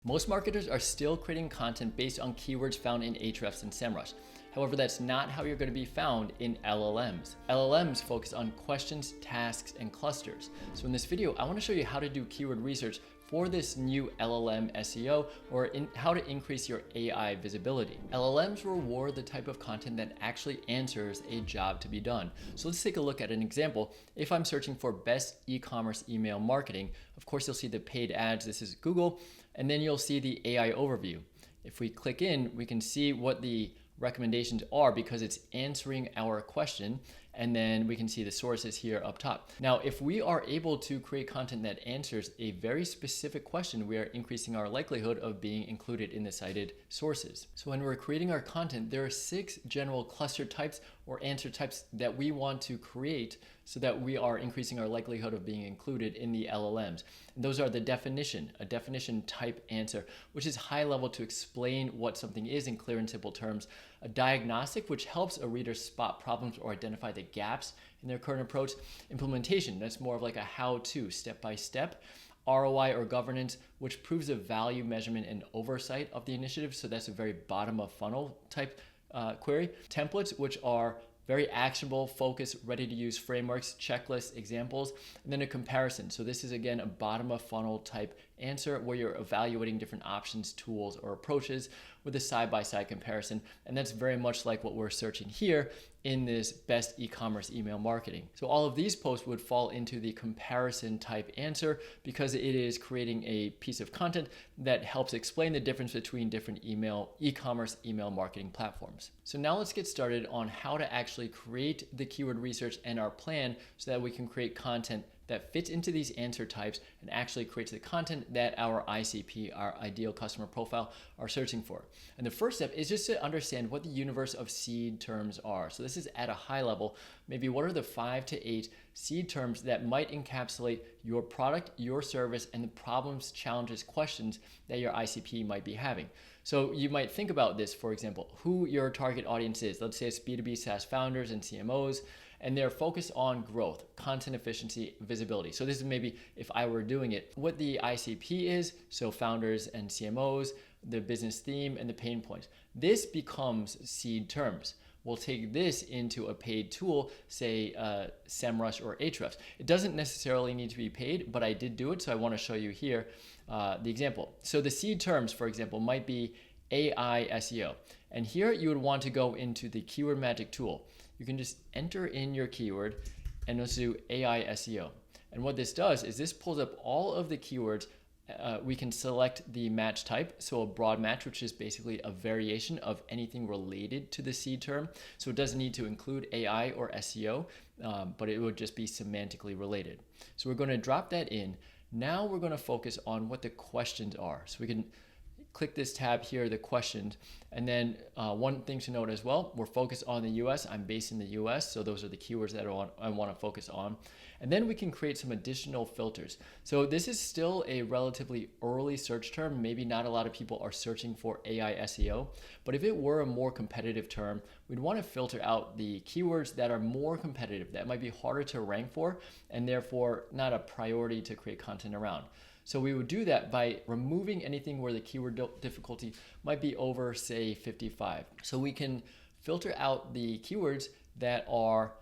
Most marketers are still creating content based on keywords found in Ahrefs and SEMrush. However, that's not how you're going to be found in LLMs. LLMs focus on questions, tasks, and clusters. So in this video, I want to show you how to do keyword research for this new LLM SEO, or how to increase your AI visibility. LLMs reward the type of content that actually answers a job to be done. So let's take a look at an example. If I'm searching for best e-commerce email marketing, of course you'll see the paid ads. This is Google, and then you'll see the AI overview. If we click in, we can see what the recommendations are because it's answering our question, and then we can see the sources here up top. Now, if we are able to create content that answers a very specific question, we are increasing our likelihood of being included in the cited sources. So when we're creating our content, there are 6 general cluster types or answer types that we want to create so that we are increasing our likelihood of being included in the LLMs. And those are the definition, a definition type answer, which is high level to explain what something is in clear and simple terms. A diagnostic, which helps a reader spot problems or identify the gaps in their current approach. Implementation, that's more of like a how-to, step-by-step. ROI or governance, which proves the value, measurement, and oversight of the initiative. So that's a very bottom of funnel type query. Templates, which are very actionable, focused, ready to use frameworks, checklists, examples, and then a comparison. So this is again a bottom of funnel type answer where you're evaluating different options, tools, or approaches with a side-by-side comparison. And that's very much like what we're searching here in this best e-commerce email marketing. So all of these posts would fall into the comparison type answer because it is creating a piece of content that helps explain the difference between different e-commerce email marketing platforms. So now let's get started on how to actually create the keyword research and our plan so that we can create content that fits into these answer types and actually creates the content that our ICP, our ideal customer profile, are searching for. And the first step is just to understand what the universe of seed terms are. So this is at a high level, maybe what are the 5 to 8 seed terms that might encapsulate your product, your service, and the problems, challenges, questions that your ICP might be having. So you might think about this, for example, who your target audience is. Let's say it's B2B SaaS founders and CMOs, and they're focused on growth, content efficiency, visibility. So this is maybe if I were doing it, what the ICP is, so founders and CMOs, the business theme, and the pain points. This becomes seed terms. We'll take this into a paid tool, say SEMrush or Ahrefs. It doesn't necessarily need to be paid, but I did do it, so I want to show you here the example. So the seed terms, for example, might be AI SEO. And here you would want to go into the keyword magic tool. You can just enter in your keyword and let's do AI SEO. And what this does is this pulls up all of the keywords. We can select the match type, so a broad match, which is basically a variation of anything related to the seed term. So it doesn't need to include AI or SEO, but it would just be semantically related. So we're going to drop that in. Now we're going to focus on what the questions are. So we can click this tab here, the questions, and then one thing to note as well, we're focused on the US. I'm based in the US, so those are the keywords that I want to focus on. And then we can create some additional filters. So this is still a relatively early search term. Maybe not a lot of people are searching for AI SEO, but if it were a more competitive term, we'd want to filter out the keywords that are more competitive, that might be harder to rank for, and therefore not a priority to create content around. So we would do that by removing anything where the keyword difficulty might be over, say, 55. So we can filter out the keywords that are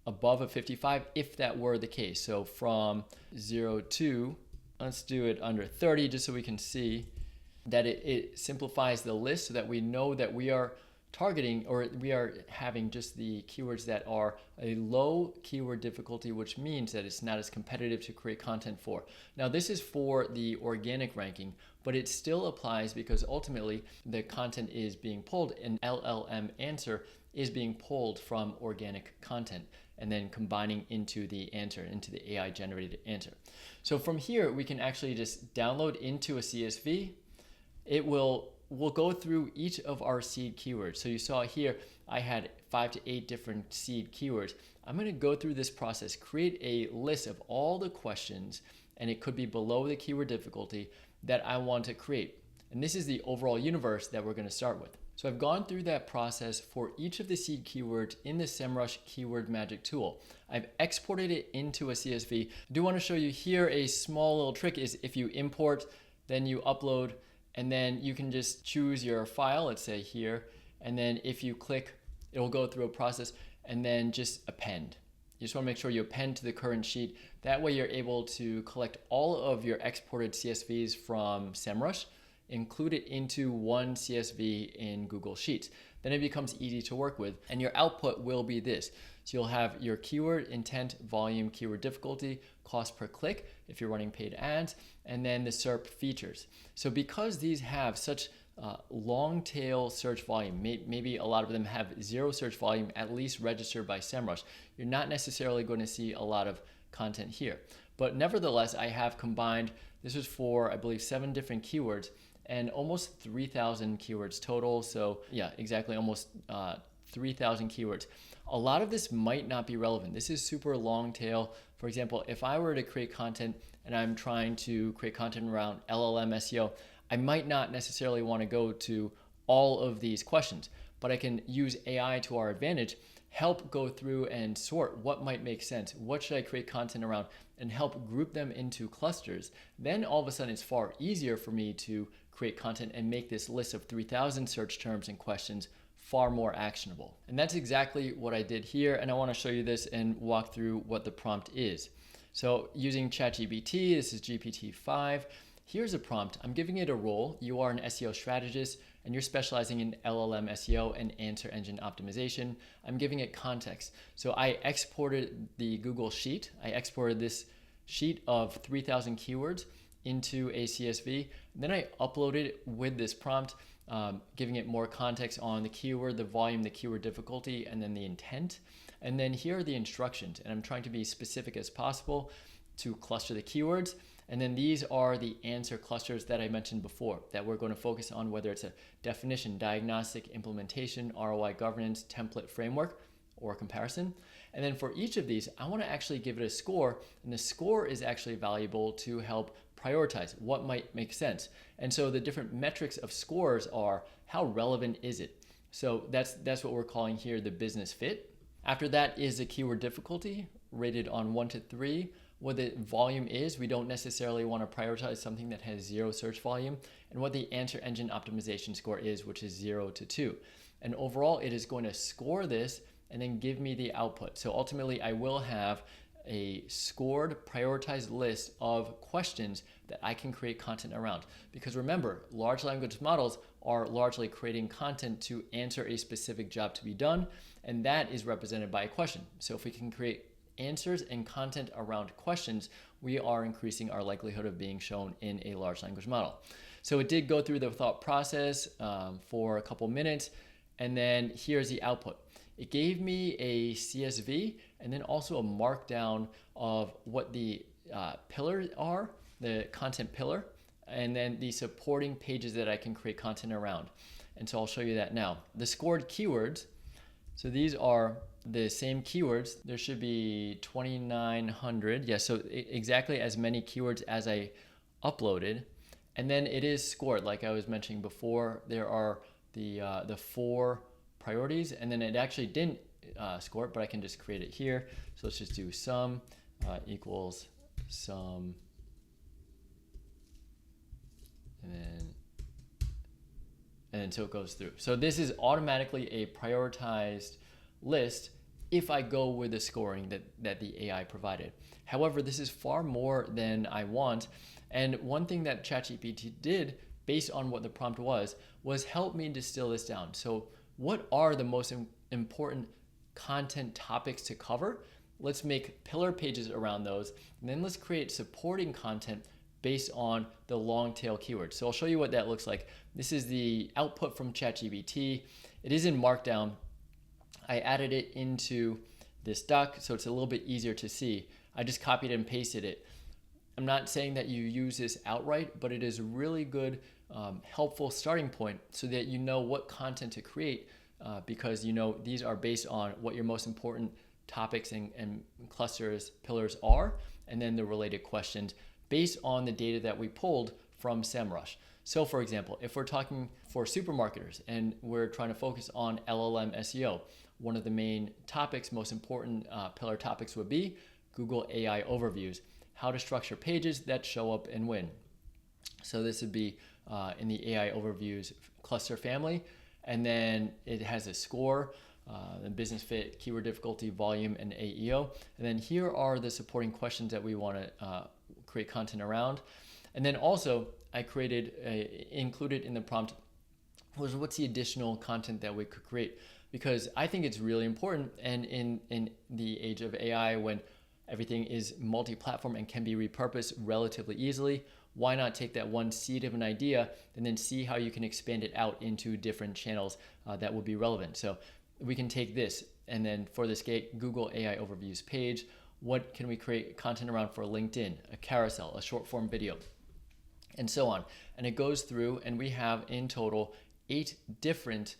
above a 55 if that were the case. So from 0 to, let's do it under 30 just so we can see that it simplifies the list so that we know that we are targeting, or we are having just the keywords that are a low keyword difficulty, which means that it's not as competitive to create content for. Now this is for the organic ranking, but it still applies because ultimately the content is being pulled, an LLM answer is being pulled from organic content and then combining into the answer, into the AI generated answer. So from here, we can actually just download into a CSV. We'll go through each of our seed keywords. So you saw here, I had 5 to 8 different seed keywords. I'm going to go through this process, create a list of all the questions, and it could be below the keyword difficulty that I want to create. And this is the overall universe that we're going to start with. So I've gone through that process for each of the seed keywords in the SEMrush Keyword Magic tool. I've exported it into a CSV. I do want to show you here a small little trick is if you import, then you upload, and then you can just choose your file, let's say here, and then if you click, it'll go through a process and then just append. You just want to make sure you append to the current sheet. That way you're able to collect all of your exported CSVs from SEMrush, include it into one CSV in Google Sheets. Then it becomes easy to work with, and your output will be this. So you'll have your keyword, intent, volume, keyword difficulty, cost per click if you're running paid ads, and then the SERP features. So because these have such long tail search volume, maybe a lot of them have zero search volume, at least registered by SEMrush, you're not necessarily going to see a lot of content here. But nevertheless, I have combined, this was for, I believe, 7 different keywords and almost 3,000 keywords total. So yeah, exactly, almost 3,000 keywords. A lot of this might not be relevant. This is super long tail. For example, if I were to create content and I'm trying to create content around LLM SEO, I might not necessarily want to go to all of these questions, but I can use AI to our advantage, help go through and sort what might make sense, what should I create content around, and help group them into clusters. Then all of a sudden it's far easier for me to create content and make this list of 3,000 search terms and questions far more actionable. And that's exactly what I did here, and I want to show you this and walk through what the prompt is. So using ChatGPT, this is GPT-5. Here's a prompt. I'm giving it a role. You are an SEO strategist and you're specializing in LLM SEO and answer engine optimization. I'm giving it context. So I exported the Google Sheet. I exported this sheet of 3,000 keywords into a CSV. Then I uploaded it with this prompt, giving it more context on the keyword, the volume, the keyword difficulty, and then the intent. And then here are the instructions. And I'm trying to be specific as possible to cluster the keywords. And then these are the answer clusters that I mentioned before that we're going to focus on, whether it's a definition, diagnostic, implementation, ROI governance, template framework, or comparison. And then for each of these, I want to actually give it a score. And the score is actually valuable to help prioritize what might make sense. And so the different metrics of scores are how relevant is it? So that's what we're calling here the business fit. After that is the keyword difficulty rated on 1 to 3. What the volume is, we don't necessarily want to prioritize something that has 0 search volume, and what the answer engine optimization score is, which is 0 to 2. And overall, it is going to score this and then give me the output. So ultimately, I will have a scored, prioritized list of questions that I can create content around. Because remember, large language models are largely creating content to answer a specific job to be done, and that is represented by a question. So if we can create answers and content around questions, we are increasing our likelihood of being shown in a large language model. So it did go through the thought process for a couple minutes, and then here's the output. It gave me a CSV and then also a markdown of what the pillars are, the content pillar, and then the supporting pages that I can create content around. And so I'll show you that now. The scored keywords, so these are the same keywords. There should be 2,900. Yeah, so exactly as many keywords as I uploaded. And then it is scored, like I was mentioning before. There are the 4 priorities, and then it actually didn't score it, but I can just create it here. So let's just do sum equals sum, and then so it goes through. So this is automatically a prioritized list if I go with the scoring that the AI provided. However, this is far more than I want. And one thing that ChatGPT did, based on what the prompt was help me distill this down. So what are the most important content topics to cover? Let's make pillar pages around those, and then let's create supporting content based on the long tail keywords. So I'll show you what that looks like. This is the output from ChatGPT. It is in Markdown. I added it into this doc, so it's a little bit easier to see. I just copied and pasted it. I'm not saying that you use this outright, but it is a really good, helpful starting point so that you know what content to create because you know these are based on what your most important topics and clusters, pillars are, and then the related questions based on the data that we pulled from SEMrush. So for example, if we're talking for supermarketers and we're trying to focus on LLM SEO, one of the main topics, most important pillar topics would be Google AI overviews, how to structure pages that show up and win. So this would be in the AI overviews cluster family. And then it has a score, the business fit, keyword difficulty, volume, and AEO. And then here are the supporting questions that we want to create content around. And then also I included in the prompt was what's the additional content that we could create, because I think it's really important. And in the age of AI, when everything is multi-platform and can be repurposed relatively easily, why not take that one seed of an idea and then see how you can expand it out into different channels that will be relevant. So we can take this, and then for this Google AI overviews page, what can we create content around for LinkedIn, a carousel, a short form video, and so on. And it goes through, and we have in total 8 different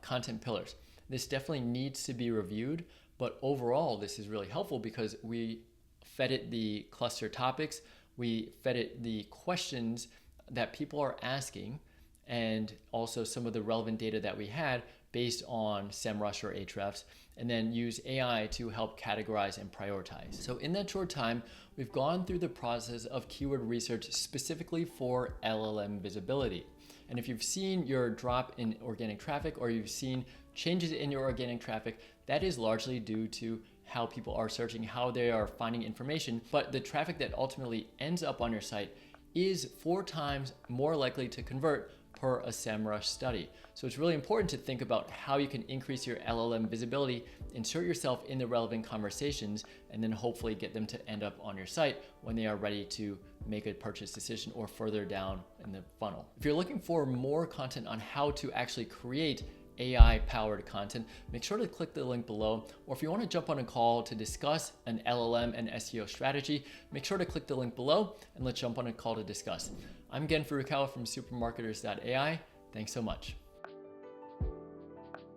content pillars. This definitely needs to be reviewed, but overall this is really helpful because we fed it the cluster topics, we fed it the questions that people are asking, and also some of the relevant data that we had based on SEMrush or Ahrefs, and then use AI to help categorize and prioritize. So in that short time, we've gone through the process of keyword research specifically for LLM visibility. And if you've seen your drop in organic traffic, or you've seen changes in your organic traffic, that is largely due to how people are searching, how they are finding information. But the traffic that ultimately ends up on your site is 4 times more likely to convert per a SEMrush study. So it's really important to think about how you can increase your LLM visibility, insert yourself in the relevant conversations, and then hopefully get them to end up on your site when they are ready to make a purchase decision or further down in the funnel. If you're looking for more content on how to actually create AI-powered content, make sure to click the link below. Or if you want to jump on a call to discuss an LLM and SEO strategy, make sure to click the link below and let's jump on a call to discuss. I'm Gen Furukawa from supermarketers.ai. Thanks so much.